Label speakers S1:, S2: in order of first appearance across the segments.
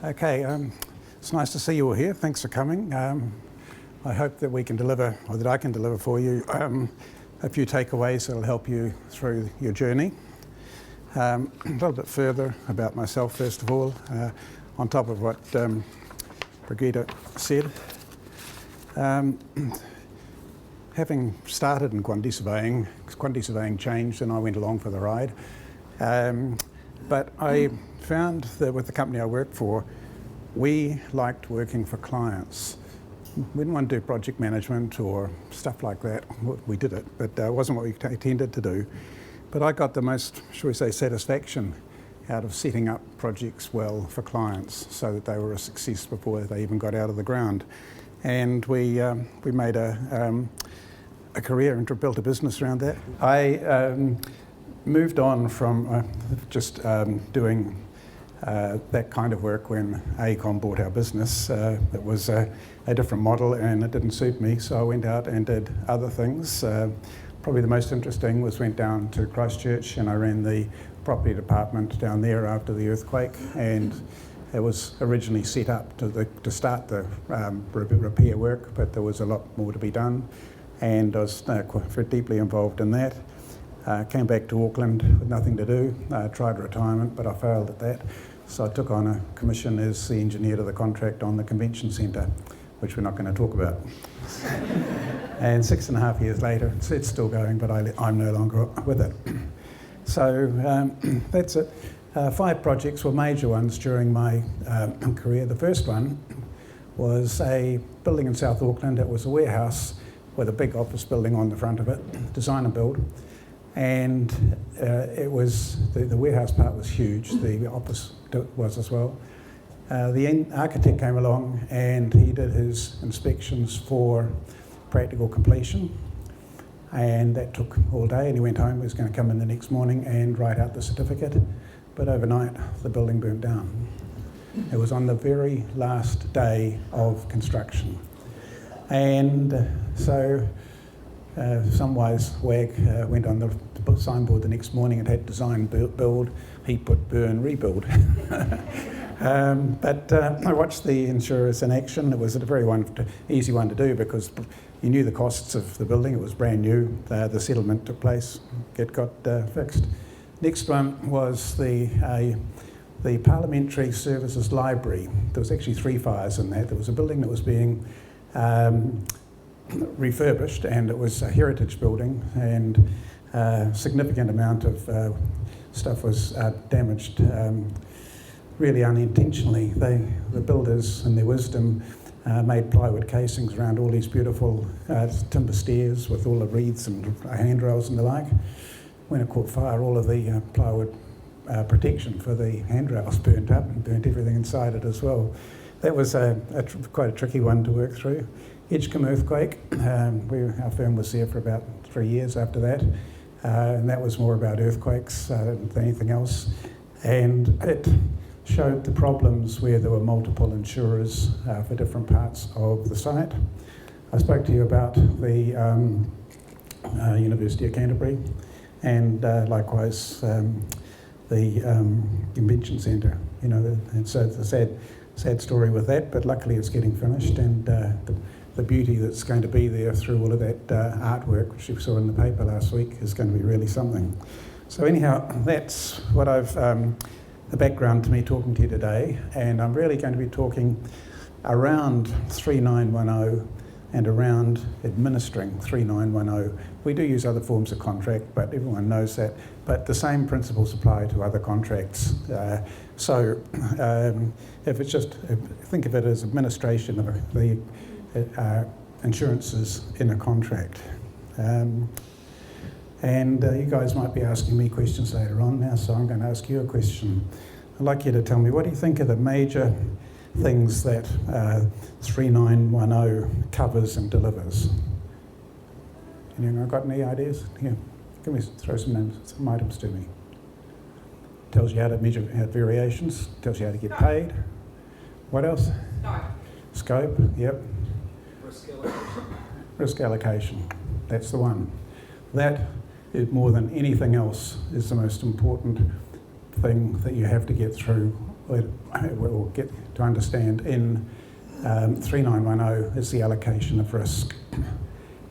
S1: Okay, it's nice to see you all here. Thanks for coming. I hope that we can deliver, or that I can deliver for you, a few takeaways that will help you through your journey. A little bit further about myself, first of all, on top of what Brigitte said. Having started in quantity surveying changed and I went along for the ride. But I found that with the company I worked for, we liked working for clients. We didn't want to do project management or stuff like that. We did it, but it wasn't what we tended to do. But I got the most, shall we say, satisfaction out of setting up projects well for clients so that they were a success before they even got out of the ground. And we made a career and built a business around that. I moved on from just doing that kind of work when AECOM bought our business. It was a different model and it didn't suit me, so I went out and did other things. Probably the most interesting was went down to Christchurch and I ran the property department down there after the earthquake, and it was originally set up to start the repair work, but there was a lot more to be done, and I was quite deeply involved in that. Came back to Auckland with nothing to do, tried retirement, but I failed at that. So I took on a commission as the engineer to the contract on the convention centre, which we're not going to talk about. And 6.5 years later, it's still going, but I'm no longer with it. So that's it. 5 projects were major ones during my career. The first one was a building in South Auckland. It was a warehouse with a big office building on the front of it, design and build. And it was, the warehouse part was huge, the office was as well. The architect came along and he did his inspections for practical completion, and that took all day, and he went home. He was going to come in the next morning and write out the certificate, but overnight the building burnt down. It was on the very last day of construction. And so some wise wag went on the signboard the next morning. It had design, build, he put burn, rebuild. But I watched the insurers in action. It was a very easy one to do because you knew the costs of the building. It was brand new. The settlement took place. It got fixed. Next one was the Parliamentary Services Library. There was actually 3 fires in that. There was a building that was being refurbished, and it was a heritage building, and a significant amount of stuff was damaged, really unintentionally. The builders, in their wisdom, made plywood casings around all these beautiful timber stairs with all the wreaths and handrails and the like. When it caught fire, all of the plywood protection for the handrails burnt up and burnt everything inside it as well. That was quite a tricky one to work through. Edgecombe earthquake, our firm was there for about 3 years after that, and that was more about earthquakes than anything else. And it showed the problems where there were multiple insurers for different parts of the site. I spoke to you about the University of Canterbury, and likewise the convention centre. You know, and so it's a sad story with that, but luckily it's getting finished, and the beauty that's going to be there through all of that artwork, which you saw in the paper last week, is going to be really something. So anyhow, that's what the background to me talking to you today, and I'm really going to be talking around 3910 and around administering 3910. We do use other forms of contract, but everyone knows that, but the same principles apply to other contracts. So if it's just, think of it as administration of the insurances in a contract. And you guys might be asking me questions later on now, so I'm going to ask you a question. I'd like you to tell me, what do you think are the major things that 3910 covers and delivers? Anyone got any ideas? Here, throw some items to me. Tells you how to measure variations, tells you how to get paid. What else? Scope, yep. Risk allocation, that's the one. That is, more than anything else, is the most important thing that you have to get through we'll get to understand in 3910 is the allocation of risk.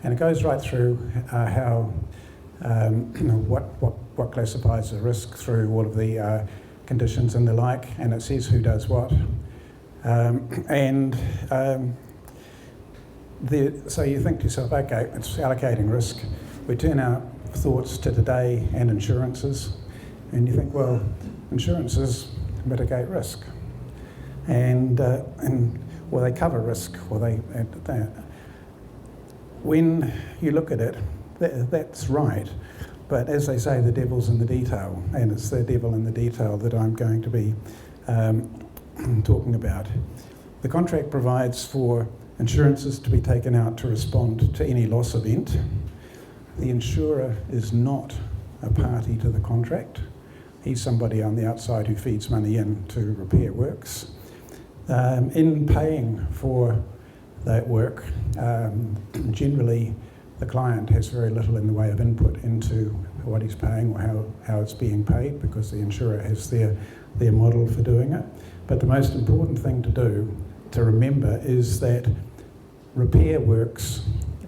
S1: And it goes right through how, what classifies the risk through all of the conditions and the like, and it says who does what. So you think to yourself, okay, it's allocating risk. We turn our thoughts to today and insurances, and you think, well, insurances mitigate risk, and well, they cover risk, or they. When you look at it, that's right. But as they say, the devil's in the detail, and it's the devil in the detail that I'm going to be talking about. The contract provides for insurances to be taken out to respond to any loss event. The insurer is not a party to the contract. He's somebody on the outside who feeds money in to repair works. In paying for that work, generally the client has very little in the way of input into what he's paying or how it's being paid, because the insurer has their model for doing it. But the most important thing to remember is that repair works,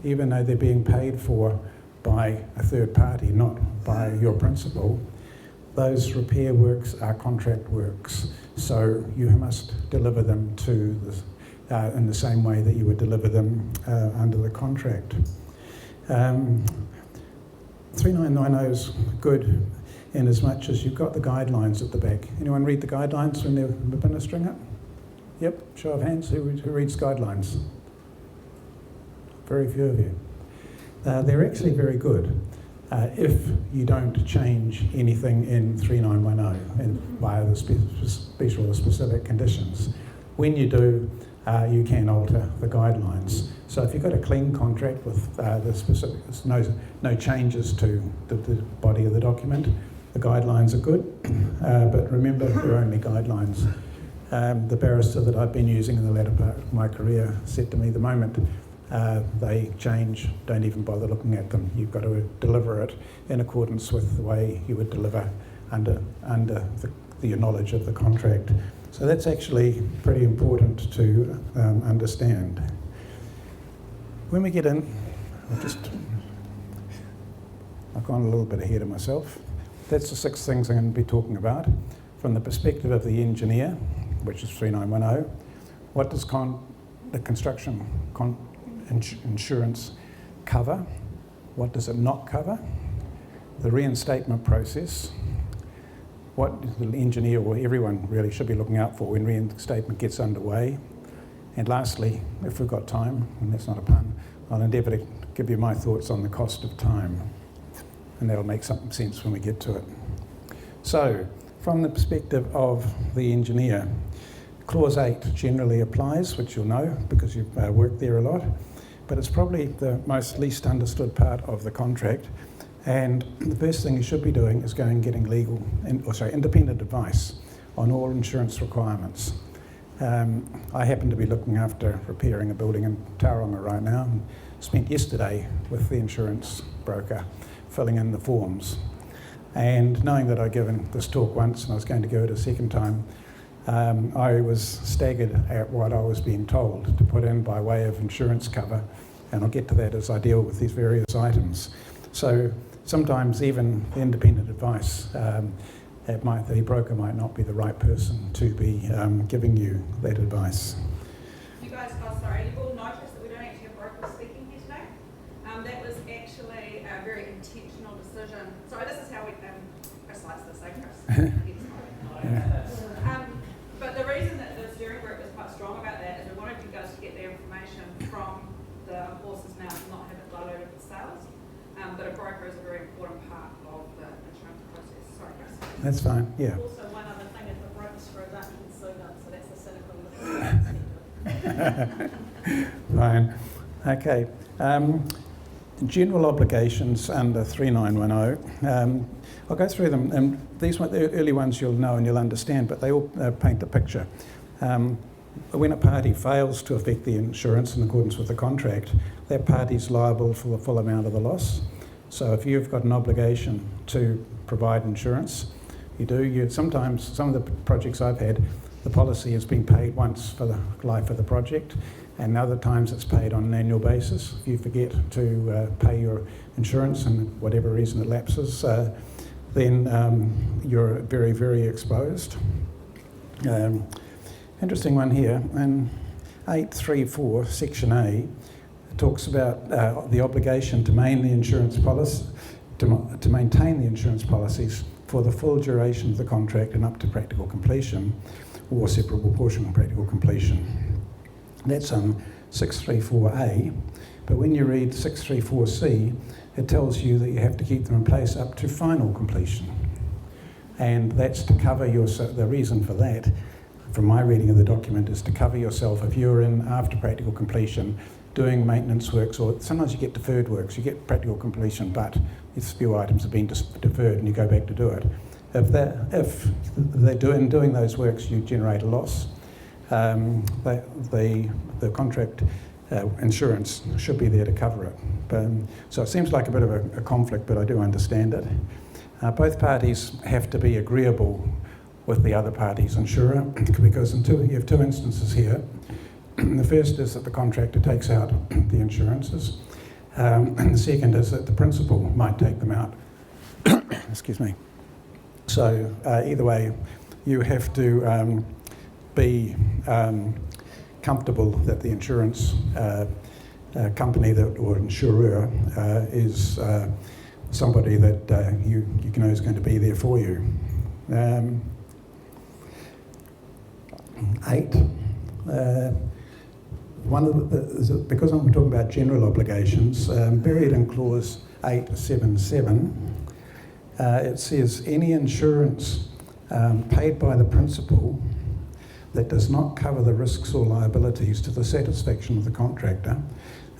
S1: even though they're being paid for by a third party, not by your principal, those repair works are contract works. So you must deliver them to in the same way that you would deliver them under the contract. 3990 is good in as much as you've got the guidelines at the back. Anyone read the guidelines when they're administering it? Yep, show of hands, who reads guidelines? Very few of you. They're actually very good if you don't change anything in 3910 and via the special or specific conditions. When you do, you can alter the guidelines. So if you've got a clean contract with the specific, no changes to the body of the document, the guidelines are good, but remember, they're only guidelines. The barrister that I've been using in the latter part of my career said to me, the moment they change, don't even bother looking at them. You've got to deliver it in accordance with the way you would deliver under the knowledge of the contract. So that's actually pretty important to understand. When we get in, I've gone a little bit ahead of myself. That's the 6 things I'm going to be talking about. From the perspective of the engineer, which is 3910, what does the construction insurance cover? What does it not cover? The reinstatement process. What the engineer or everyone really should be looking out for when reinstatement gets underway. And lastly, if we've got time, and that's not a pun, I'll endeavour to give you my thoughts on the cost of time. And that'll make some sense when we get to it. So, from the perspective of the engineer, Clause 8 generally applies, which you'll know because you've worked there a lot, but it's probably the most least understood part of the contract. And the first thing you should be doing is going and getting independent advice on all insurance requirements. I happen to be looking after repairing a building in Tauranga right now, and spent yesterday with the insurance broker filling in the forms. And knowing that I'd given this talk once and I was going to go it a second time, I was staggered at what I was being told to put in by way of insurance cover, and I'll get to that as I deal with these various items. So sometimes even the independent advice, the broker might not be the right person to be giving you that advice.
S2: You guys, sorry, you all noticed that we don't actually have brokers speaking here today. That was actually a very intentional decision. Sorry, this is how we Chris likes this, Chris. But the reason that the steering group was quite strong about that is we wanted you guys to get the information from the horse's mouth and not have it diluted with sales. But a broker is a very important part of the insurance process. Sorry, Chris.
S1: That's fine, yeah.
S3: Also, one other thing, if the broker screwed up, you can sue them, so that's the cynical perspective.
S1: Fine. Okay. General obligations under 3910. I'll go through them, and these the early ones you'll know and you'll understand, but they all paint the picture. When a party fails to effect the insurance in accordance with the contract, that party's liable for the full amount of the loss. So if you've got an obligation to provide insurance, You do. Sometimes, some of the projects I've had, the policy has been paid once for the life of the project, and other times it's paid on an annual basis. If you forget to pay your insurance and whatever reason it lapses, then you're very, very exposed. Interesting one here. In 834, Section A, it talks about the obligation to maintain the insurance policy, to maintain the insurance policies for the full duration of the contract and up to practical completion, or separable portion of practical completion. That's 634A, but when you read 634C, it tells you that you have to keep them in place up to final completion. And that's to cover the reason for that, from my reading of the document, is to cover yourself if you're in after practical completion doing maintenance works, or sometimes you get deferred works, you get practical completion, but a few items have been deferred and you go back to do it. If they're doing those works, you generate a loss. The contract insurance should be there to cover it. So it seems like a bit of a conflict, but I do understand it. Both parties have to be agreeable with the other party's insurer, because you have two instances here. The first is that the contractor takes out the insurances, and the second is that the principal might take them out. Excuse me. So either way, you have to be comfortable that the insurance company or insurer is somebody that you know is going to be there for you. 8. Because I'm talking about general obligations, buried in clause 877, it says any insurance paid by the principal that does not cover the risks or liabilities to the satisfaction of the contractor.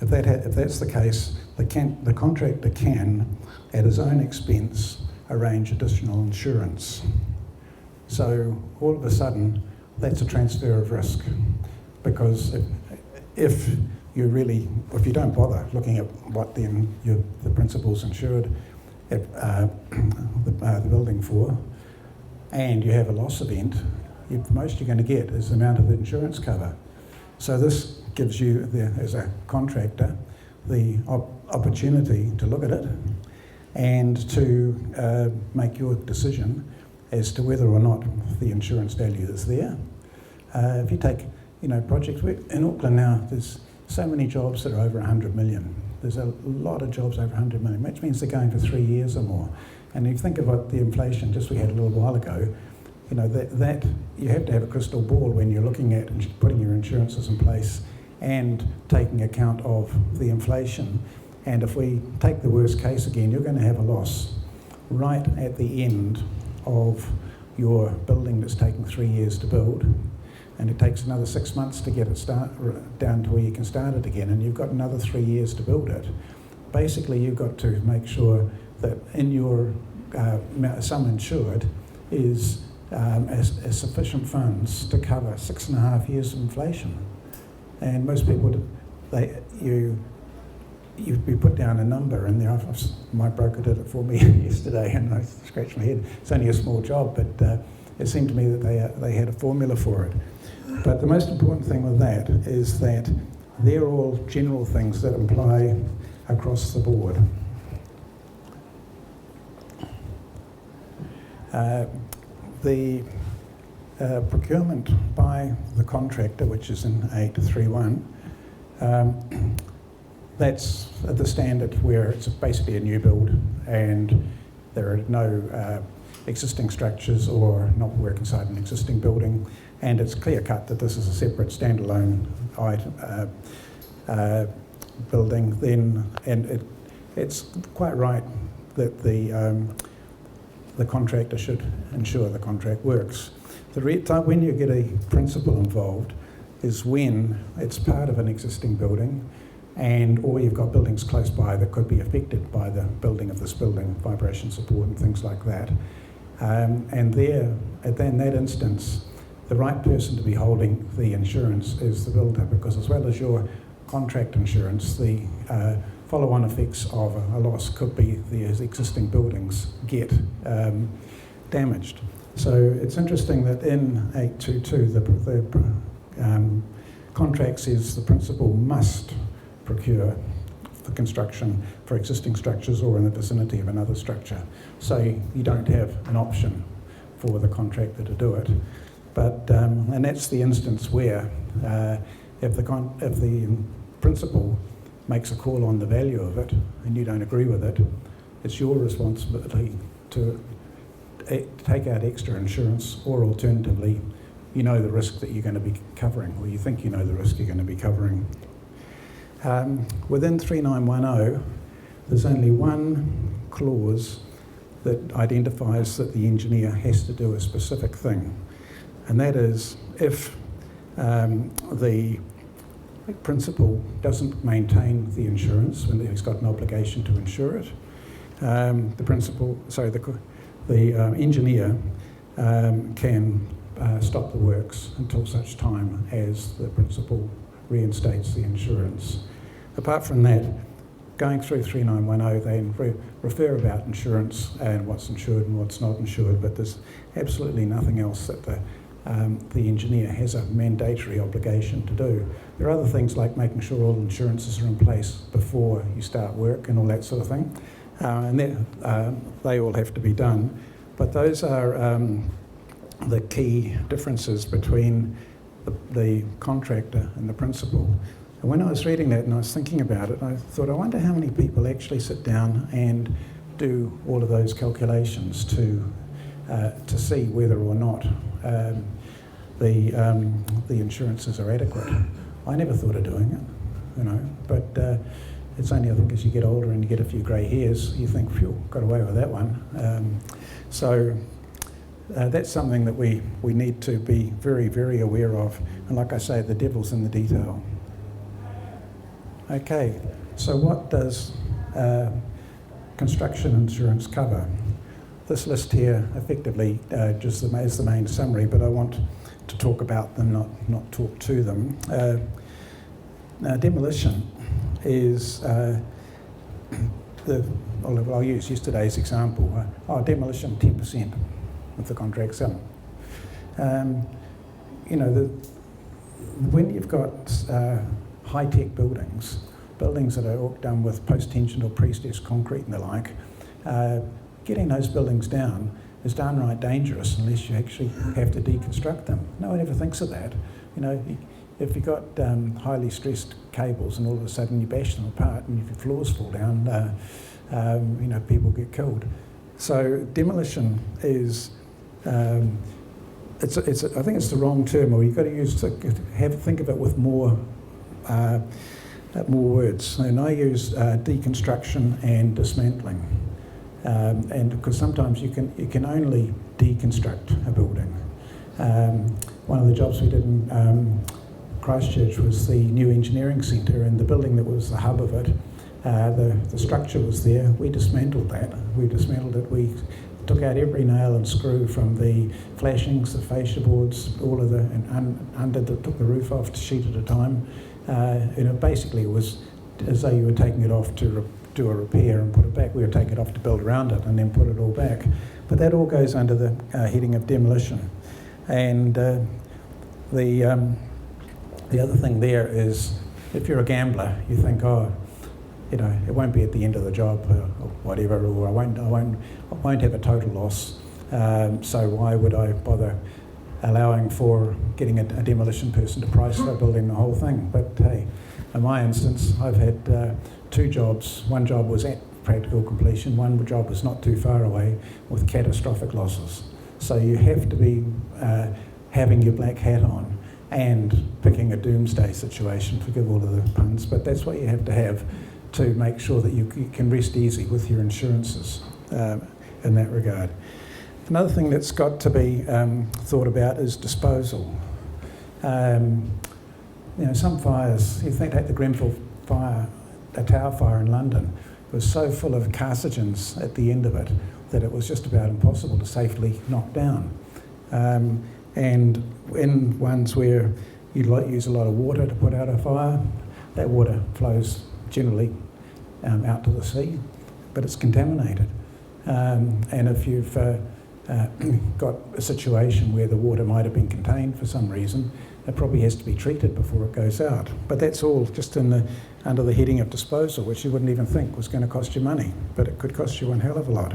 S1: If that's the case, the contractor can, at his own expense, arrange additional insurance. So all of a sudden, that's a transfer of risk, because if you don't bother looking at what the principal's insured the building for, and you have a loss event, the most you're going to get is the amount of the insurance cover. So this gives you, as a contractor, the opportunity to look at it and to make your decision as to whether or not the insurance value is there. If you take, projects in Auckland now, there's so many jobs that are over 100 million. There's a lot of jobs over 100 million, which means they're going for 3 years or more. And if you think about the inflation just we had a little while ago, that you have to have a crystal ball when you're looking at putting your insurances in place and taking account of the inflation. And if we take the worst case again, you're going to have a loss right at the end of your building that's taken 3 years to build, and it takes another 6 months to get it down to where you can start it again, and you've got another 3 years to build it. Basically, you've got to make sure that in your sum insured is as sufficient funds to cover 6.5 years of inflation. And most people, you'd be put down a number in the office. My broker did it for me yesterday, and I scratched my head. It's only a small job, but it seemed to me that they had a formula for it. But the most important thing with that is that they're all general things that apply across the board. The procurement by the contractor, which is in 831, that's the standard where it's basically a new build and there are no existing structures or not work inside an existing building, and it's clear cut that this is a separate standalone building. And it's quite right that the contractor should ensure the contract works. The time when you get a principal involved is when it's part of an existing building, or you've got buildings close by that could be affected by the building of this building, vibration support and things like that. And in that instance, the right person to be holding the insurance is the builder, because as well as your contract insurance, the follow-on effects of a loss could be the existing buildings get damaged. So it's interesting that in 822 the contract says the principal must procure for construction for existing structures or in the vicinity of another structure. So you don't have an option for the contractor to do it. But and that's the instance where if the principal makes a call on the value of it and you don't agree with it, it's your responsibility to take out extra insurance, or alternatively, you know the risk that you're going to be covering, or you think you know the risk you're going to be covering. Within 3910, there's only one clause that identifies that the engineer has to do a specific thing, and that is if the principal doesn't maintain the insurance when he's got an obligation to insure it, the engineer can stop the works until such time as the principal reinstates the insurance. Apart from that, going through 3910, they refer about insurance and what's insured and what's not insured, but there's absolutely nothing else that the engineer has a mandatory obligation to do. There are other things like making sure all insurances are in place before you start work and all that sort of thing, and they all have to be done. But those are the key differences between the contractor and the principal. And when I was reading that and I was thinking about it, I thought, I wonder how many people actually sit down and do all of those calculations to see whether or not the insurances are adequate. I never thought of doing it, you know, but it's only, I think, as you get older and you get a few grey hairs, you think, phew, got away with that one. So that's something that we need to be very, very aware of. And like I say, the devil's in the detail. Okay, so what does construction insurance cover? This list here effectively just is the main summary, but I want to talk about them, not talk to them. Demolition is I'll use yesterday's example. Demolition 10% of the contract sum. You know, when you've got high-tech buildings that are all done with post-tensioned or pre-stressed concrete and the like, getting those buildings down is downright dangerous unless you actually have to deconstruct them. No one ever thinks of that. You know, if you've got highly stressed cables and all of a sudden you bash them apart and if your floors fall down, you know, people get killed. So demolition is, I think it's the wrong term, or you've got to think of it with more words. And I use deconstruction and dismantling. And because sometimes you can only deconstruct a building. One of the jobs we did in Christchurch was the new engineering centre, and the building that was the hub of it, the structure was there. We dismantled that. We dismantled it. We took out every nail and screw from the flashings, the fascia boards, all of took the roof off, sheet at a time. You know, basically it was as though you were taking it off to do a repair and put it back. We would take it off to build around it and then put it all back. But that all goes under the heading of demolition. And the other thing there is, if you're a gambler, you think, oh, you know, it won't be at the end of the job or whatever, or I won't have a total loss. So why would I bother allowing for getting a demolition person to price for building the whole thing? But hey, in my instance, I've had 2 jobs. One job was at practical completion, one job was not too far away with catastrophic losses. So you have to be having your black hat on and picking a doomsday situation, forgive all of the puns, but that's what you have to have to make sure that you can rest easy with your insurances in that regard. Another thing that's got to be thought about is disposal. You know, some fires, you think, take the Grenfell fire, a tower fire in London, it was so full of carcinogens at the end of it that it was just about impossible to safely knock down. And in ones where you use a lot of water to put out a fire, that water flows generally out to the sea, but it's contaminated. And if you've got a situation where the water might have been contained for some reason, it probably has to be treated before it goes out. But that's all just under the heading of disposal, which you wouldn't even think was going to cost you money, but it could cost you one hell of a lot.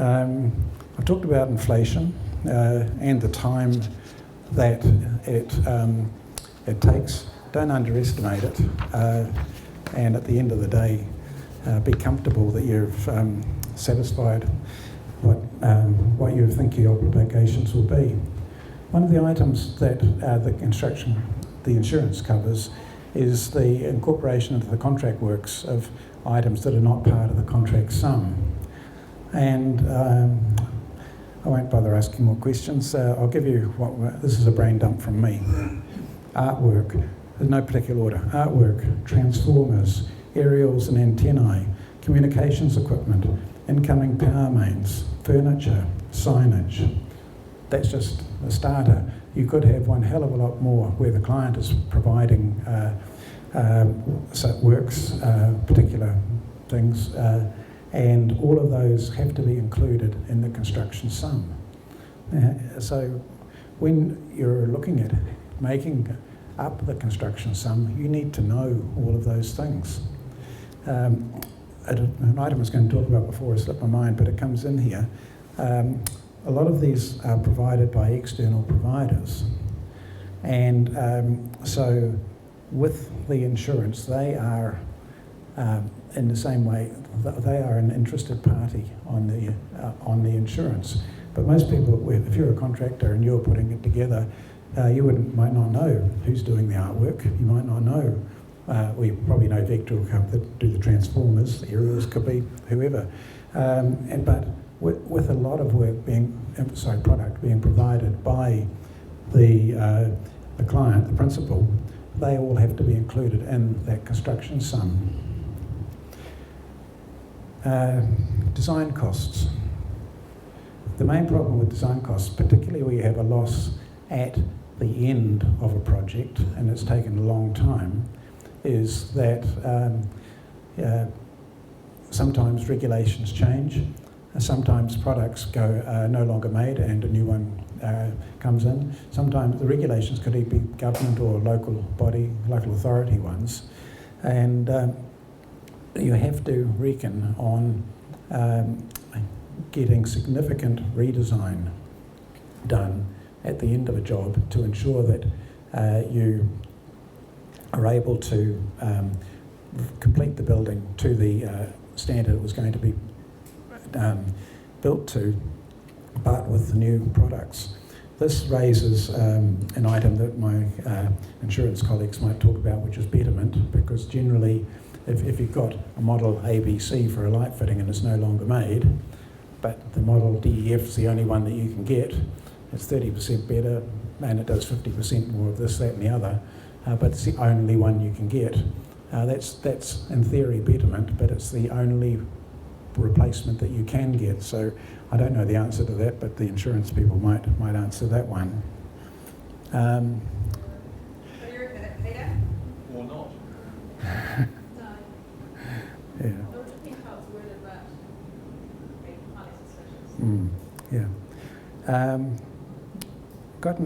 S1: I've talked about inflation and the time that it takes. Don't underestimate it, and at the end of the day, be comfortable that you've satisfied what you think your obligations will be. One of the items that the insurance covers is the incorporation into the contract works of items that are not part of the contract sum. And I won't bother asking more questions. I'll give you this is a brain dump from me. Artwork, there's no particular order. Artwork, transformers, aerials and antennae, communications equipment, incoming power mains, furniture, signage. That's just a starter. You could have one hell of a lot more where the client is providing works, particular things, and all of those have to be included in the construction sum. So when you're looking at making up the construction sum, you need to know all of those things. An item I was going to talk about before I slipped my mind, but it comes in here. A lot of these are provided by external providers, and so with the insurance, they are in the same way, they are an interested party on the insurance. But most people, if you're a contractor and you're putting it together, you might not know who's doing the artwork. You might not know. Well, you probably know Vector will come to do the transformers. The aerials could be whoever. But with a lot of work product being provided by the client, the principal, they all have to be included in that construction sum. Design costs. The main problem with design costs, particularly where you have a loss at the end of a project and it's taken a long time, is that sometimes regulations change, sometimes products go no longer made and a new one comes in. Sometimes the regulations could either be government or local body, local authority ones, and you have to reckon on getting significant redesign done at the end of a job to ensure that you are able to complete the building to the standard it was going to be built to, but with new products. This raises an item that my insurance colleagues might talk about, which is betterment, because generally if you've got a model ABC for a light fitting and it's no longer made, but the model DEF is the only one that you can get, it's 30% better and it does 50% more of this, that and the other, but it's the only one you can get. That's in theory betterment, but it's the only replacement that you can get. So I don't know the answer to that, but the insurance people might answer that one.
S2: So you reckon that, Peter?
S4: Or not.
S3: No.
S1: Yeah.
S3: It would depend how it's worded, but finance decisions.
S1: Yeah. Got a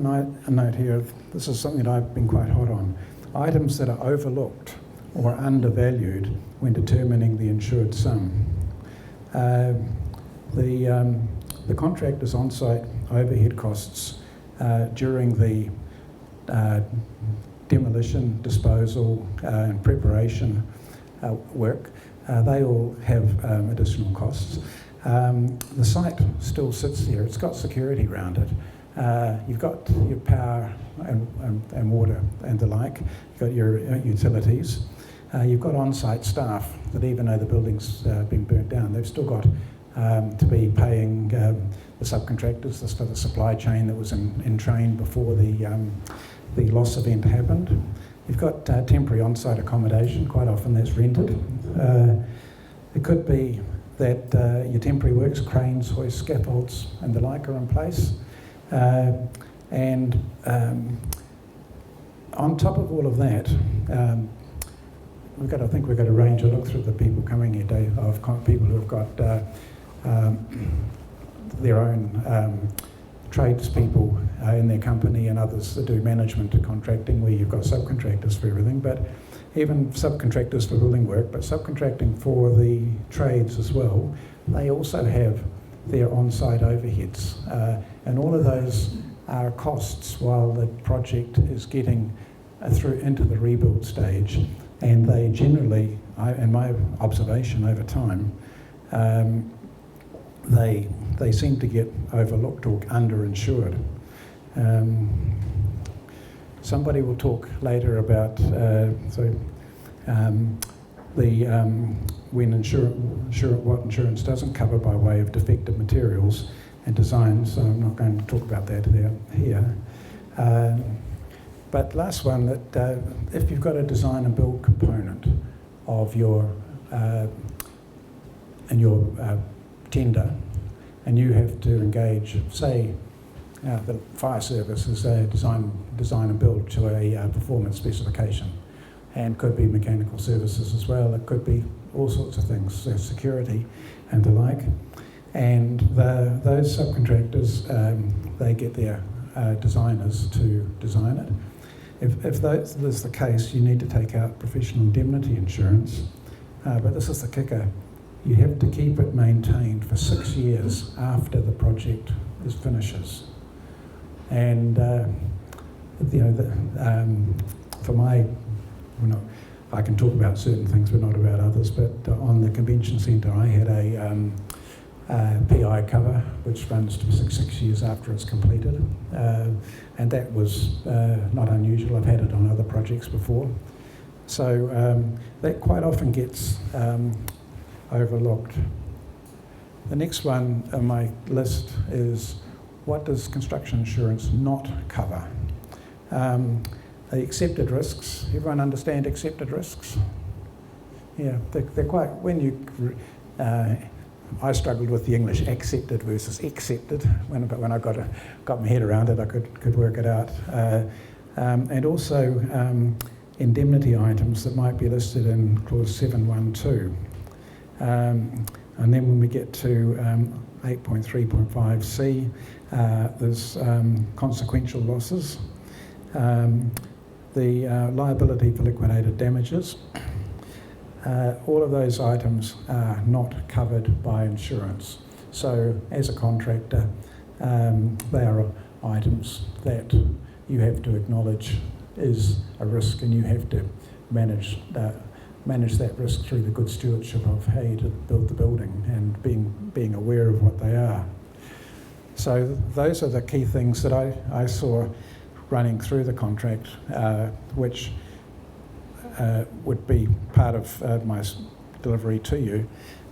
S1: note here of, this is something that I've been quite hot on. Items that are overlooked or undervalued when determining the insured sum. The contractor's on-site overhead costs during the demolition, disposal and preparation work, they all have additional costs. The site still sits there, it's got security around it. You've got your power and water and the like, you've got your utilities. You've got on-site staff that even though the building's been burnt down, they've still got to be paying the subcontractors for the supply chain that was in train before the loss event happened. You've got temporary on-site accommodation, quite often that's rented. It could be that your temporary works, cranes, hoists, scaffolds and the like are in place. And on top of all of that, I think we've got a range. I look through the people coming here, Dave, of people who have got their own tradespeople in their company, and others that do management and contracting, where you've got subcontractors for everything, but even subcontractors for building work, but subcontracting for the trades as well. They also have their on-site overheads, and all of those are costs while the project is getting through into the rebuild stage, and they generally, in my observation over time, they seem to get overlooked or underinsured. Somebody will talk later about when what insurance doesn't cover by way of defective materials and design, so I'm not going to talk about that here. But last one, that if you've got a design and build component of your tender, and you have to engage, say, the fire service is a design and build to a performance specification, and could be mechanical services as well. It could be all sorts of things, so security and the like. And those subcontractors, they get their designers to design it. If that is the case, you need to take out professional indemnity insurance. But this is the kicker. You have to keep it maintained for 6 years after the project finishes. And for my, I can talk about certain things, but not about others. But on the convention centre, I had a PI cover, which runs to 6 years after it's completed, and that was not unusual. I've had it on other projects before. So that quite often gets overlooked. The next one on my list is, what does construction insurance not cover? The accepted risks. Everyone understand accepted risks? Yeah, they're quite, when you, I struggled with the English accepted versus accepted. But when I got my head around it, I could work it out. And also indemnity items that might be listed in clause 712. And then when we get to 8.3.5c, there's consequential losses, the liability for liquidated damages. All of those items are not covered by insurance. So as a contractor, they are items that you have to acknowledge is a risk, and you have to manage that risk through the good stewardship of how you build the building and being aware of what they are. So those are the key things that I saw running through the contract, which would be part of my delivery to you.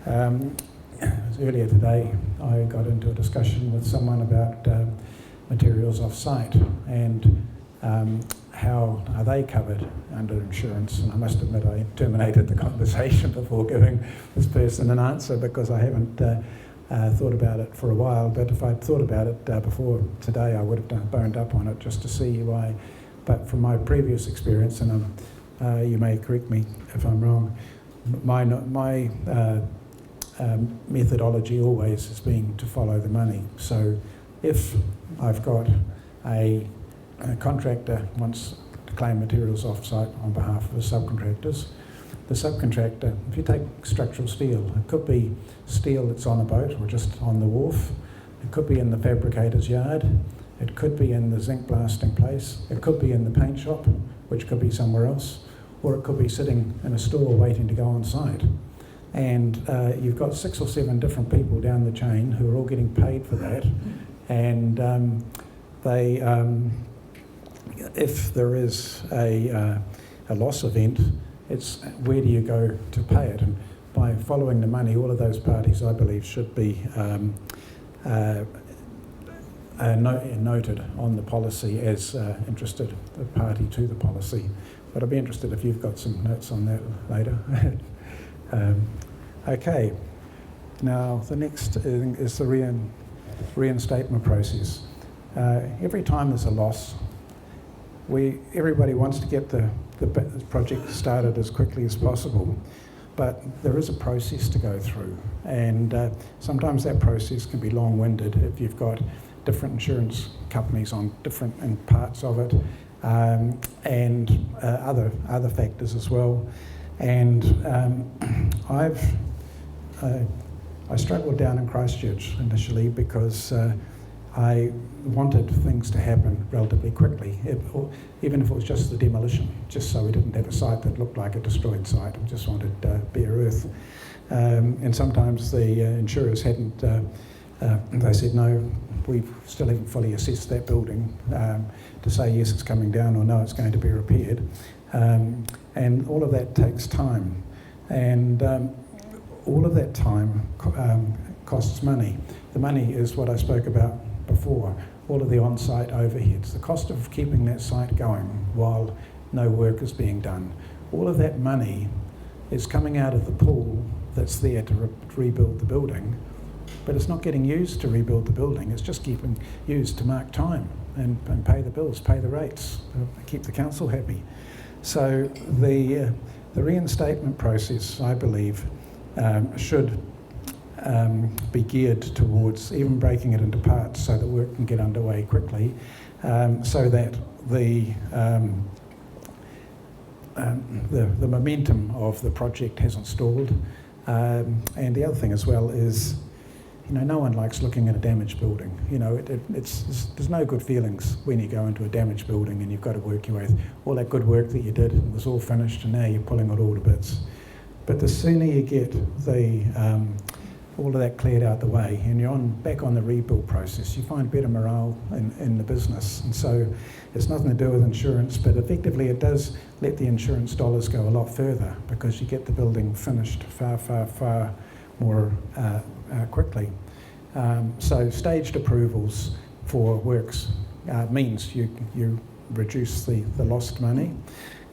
S1: Earlier today, I got into a discussion with someone about materials off-site and how are they covered under insurance. And I must admit I terminated the conversation before giving this person an answer, because I haven't thought about it for a while. But if I'd thought about it before today, I would have boned up on it just to see why. But from my previous experience, and you may correct me if I'm wrong, my methodology always has been to follow the money. So if I've got a contractor wants to claim materials off-site on behalf of the subcontractors, the subcontractor, if you take structural steel, it could be steel that's on a boat or just on the wharf, it could be in the fabricator's yard, it could be in the zinc blasting place, it could be in the paint shop, which could be somewhere else, or it could be sitting in a store waiting to go on site. And you've got 6 or 7 different people down the chain who are all getting paid for that, and if there is a loss event, it's where do you go to pay it? And by following the money, all of those parties, I believe, should be noted on the policy as interested party to the policy. But I'd be interested if you've got some notes on that later. Okay, now the next thing is the reinstatement process. Every time there's a loss, everybody wants to get the project started as quickly as possible. but there is a process to go through, and sometimes that process can be long-winded if you've got different insurance companies on different parts of it, and other factors as well. And I struggled down in Christchurch initially because I wanted things to happen relatively quickly, even if it was just the demolition, just so we didn't have a site that looked like a destroyed site. We just wanted bare earth. And sometimes the insurers hadn't, they said, no, we still haven't fully assessed that building to say yes, it's coming down, or no, it's going to be repaired. And all of that takes time. And all of that time costs money. The money is what I spoke about before, all of the on-site overheads, the cost of keeping that site going while no work is being done. All of that money is coming out of the pool that's there to rebuild the building, but it's not getting used to rebuild the building, it's just keeping used to mark time and pay the bills, pay the rates, keep the council happy. So the reinstatement process, I believe, should be geared towards even breaking it into parts so that work can get underway quickly, so that the momentum of the project hasn't stalled. And the other thing as well is, no one likes looking at a damaged building. There's no good feelings when you go into a damaged building and you've got to work your way through all that good work that you did and it was all finished, and now you're pulling it all to bits. But the sooner you get all of that cleared out the way and you're back on the rebuild process, you find better morale in the business. And so it's nothing to do with insurance, but effectively it does let the insurance dollars go a lot further because you get the building finished far, far, far more quickly. So staged approvals for works means you reduce the lost money.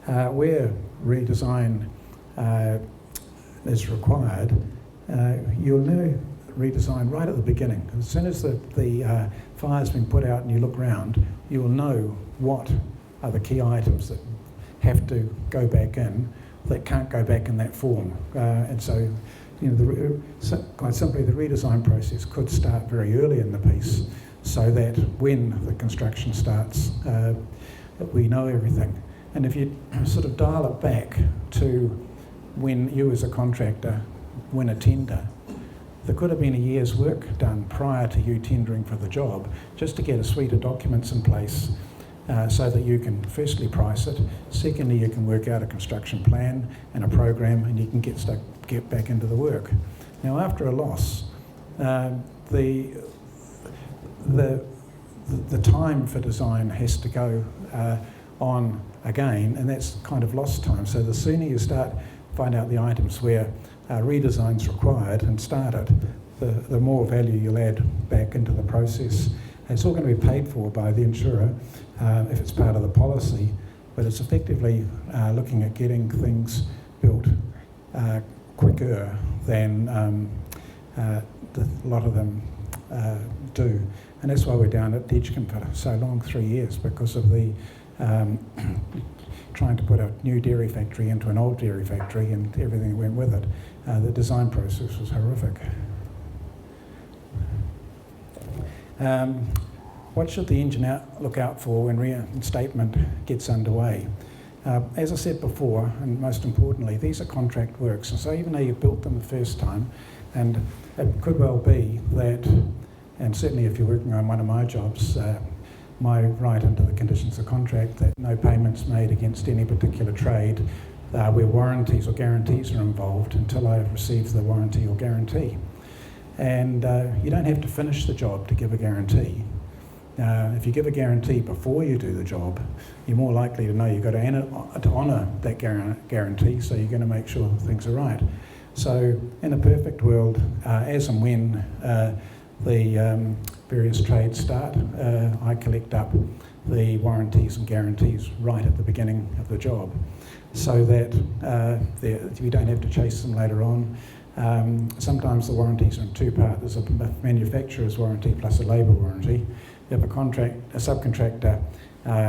S1: Where redesign is required, you'll know redesign right at the beginning. As soon as the fire's been put out and you look around, you'll know what are the key items that have to go back in that can't go back in that form. And so, quite simply, the redesign process could start very early in the piece so that when the construction starts, we know everything. And if you sort of dial it back to when you as a contractor win a tender, there could have been a year's work done prior to you tendering for the job just to get a suite of documents in place so that you can firstly price it, secondly you can work out a construction plan and a program, and you can get back into the work. Now after a loss, the time for design has to go on again, and that's kind of lost time. So the sooner you find out the items where redesign's required and start it, the more value you'll add back into the process. And it's all going to be paid for by the insurer if it's part of the policy, but it's effectively looking at getting things built quicker than a lot of them do. And that's why we're down at Edgecombe for so long, 3 years, because of the trying to put a new dairy factory into an old dairy factory and everything that went with it. The design process was horrific. What should the engineer look out for when reinstatement gets underway? As I said before, and most importantly, these are contract works, and so even though you've built them the first time, and it could well be that, and certainly if you're working on one of my jobs, my right under the conditions of contract that no payments made against any particular trade where warranties or guarantees are involved until I receive the warranty or guarantee. And you don't have to finish the job to give a guarantee. If you give a guarantee before you do the job, you're more likely to know you've got to honour that guarantee, so you're going to make sure things are right. So in a perfect world, as and when the various trades start, I collect up the warranties and guarantees right at the beginning of the job, so that you don't have to chase them later on. Sometimes the warranties are in two parts. There's a manufacturer's warranty plus a labour warranty. If a subcontractor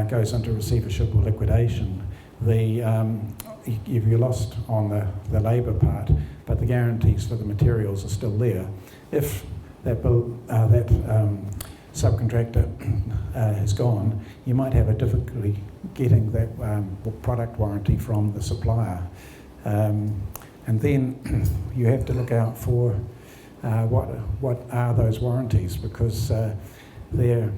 S1: goes into receivership or liquidation, the you're lost on the labour part, but the guarantees for the materials are still there. If that subcontractor is gone, you might have a difficulty getting that product warranty from the supplier. And then you have to look out for what are those warranties, because the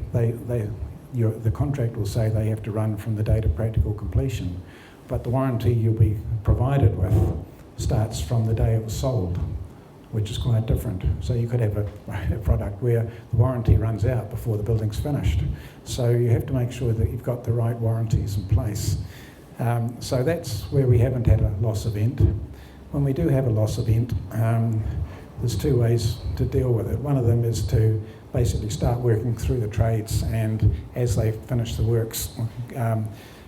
S1: contract will say they have to run from the date of practical completion, but the warranty you'll be provided with starts from the day it was sold, which is quite different. So you could have a product where the warranty runs out before the building's finished. So you have to make sure that you've got the right warranties in place. So that's where we haven't had a loss event. When we do have a loss event, there's two ways to deal with it. One of them is to basically start working through the trades, and as they finish the works,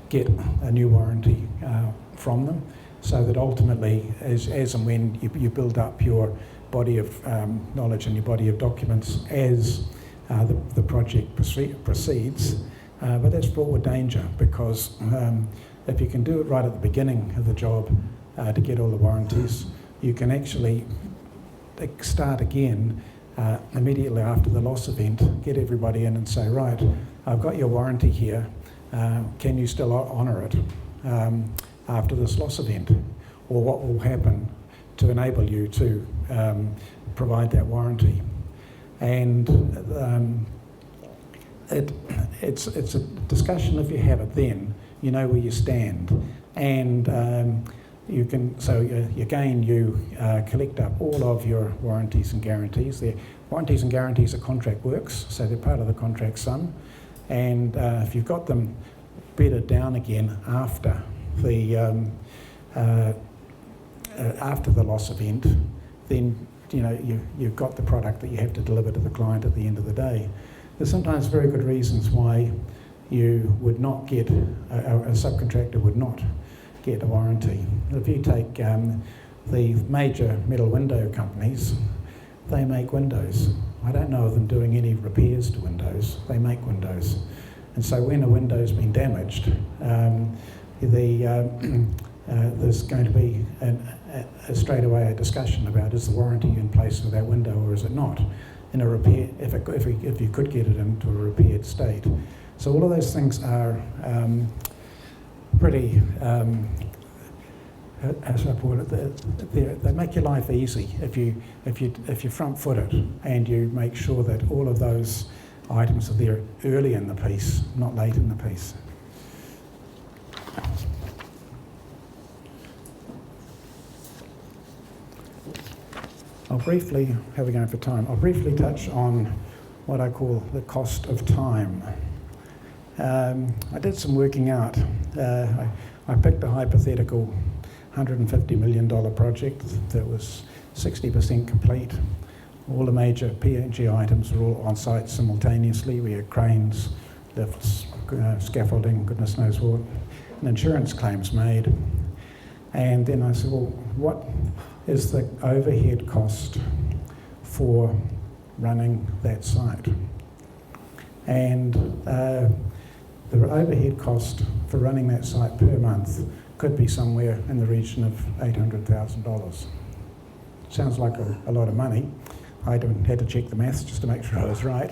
S1: get a new warranty from them, so that ultimately, as and when you build up your body of knowledge and your body of documents as the project proceeds, but that's fraught with danger, because if you can do it right at the beginning of the job to get all the warranties, you can actually start again immediately after the loss event, get everybody in and say, right, I've got your warranty here, can you still honour it after this loss event? Or what will happen to enable you to provide that warranty? And it's a discussion. If you have it, then you know where you stand, and you can, so again, you collect up all of your warranties and guarantees. The warranties and guarantees are contract works, so they're part of the contract sum. And if you've got them bedded down again after the loss event, then you've got the product that you have to deliver to the client at the end of the day. There's sometimes very good reasons why you would not get, a subcontractor would not get a warranty. If you take the major metal window companies, they make windows. I don't know of them doing any repairs to windows. They make windows. And so when a window's been damaged, there's going to be straight away a discussion about, is the warranty in place for that window or is it not? In a repair, if you could get it into a repaired state. So all of those things are pretty, how should I put it? They make your life easy if you front-footed and you make sure that all of those items are there early in the piece, not late in the piece. I'll briefly, how are we going for time? I'll briefly touch on what I call the cost of time. I did some working out. I picked a hypothetical $150 million project that was 60% complete. All the major P&G items were all on site simultaneously. We had cranes, lifts, scaffolding, goodness knows what, and insurance claims made. And then I said, well, what is the overhead cost for running that site? And the overhead cost for running that site per month could be somewhere in the region of $800,000. Sounds like a lot of money. I had to check the maths just to make sure I was right.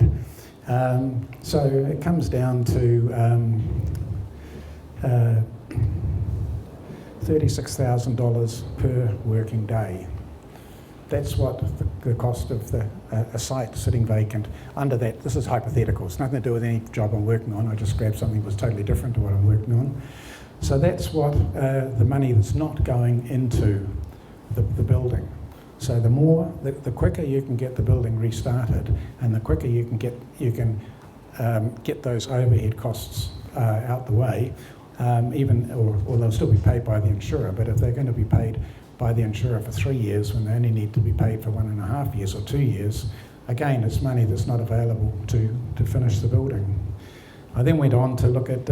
S1: So it comes down to $36,000 per working day. That's what the cost of a site sitting vacant. Under that, this is hypothetical. It's nothing to do with any job I'm working on. I just grabbed something that was totally different to what I'm working on. So that's what the money that's not going into the building. So the quicker you can get the building restarted, and the quicker you can get those overhead costs out the way, or they'll still be paid by the insurer, but if they're going to be paid by the insurer for 3 years when they only need to be paid for 1.5 years or 2 years, again, it's money that's not available to finish the building. I then went on to look at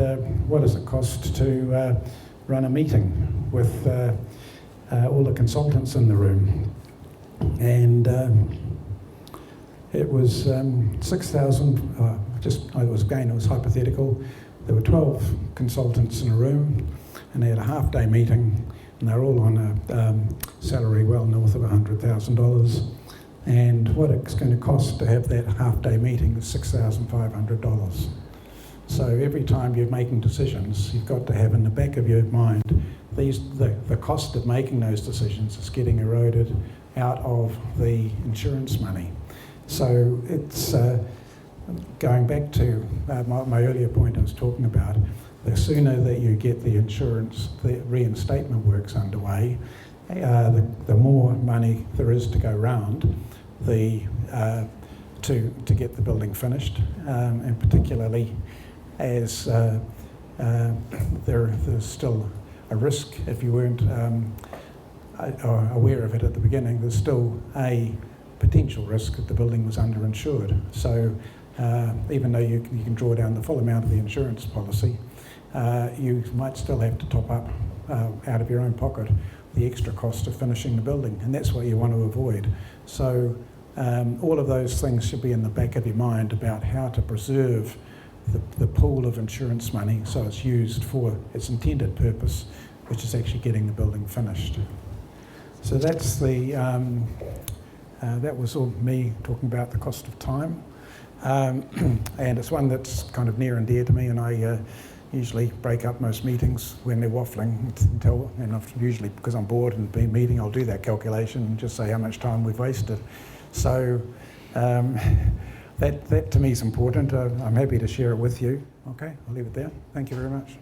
S1: what does it cost to run a meeting with all the consultants in the room. And it was 6,000, it was hypothetical. There were 12 consultants in a room, and they had a half-day meeting, and they're all on a salary well north of $100,000. And what it's going to cost to have that half-day meeting is $6,500. So every time you're making decisions, you've got to have in the back of your mind, the cost of making those decisions is getting eroded out of the insurance money. So it's going back to my earlier point I was talking about, the sooner that you get the insurance, the reinstatement works underway, the more money there is to go round to get the building finished, and particularly as there's still a risk, if you weren't aware of it at the beginning, there's still a potential risk that the building was underinsured. So even though you can draw down the full amount of the insurance policy, you might still have to top up out of your own pocket the extra cost of finishing the building, and that's what you want to avoid. So all of those things should be in the back of your mind about how to preserve the pool of insurance money so it's used for its intended purpose, which is actually getting the building finished. So that's that was all me talking about the cost of time, and it's one that's kind of near and dear to me, and I usually break up most meetings when they're waffling and usually because I'm bored and been meeting, I'll do that calculation and just say how much time we've wasted. So that to me is important. I'm happy to share it with you. Okay, I'll leave it there. Thank you very much.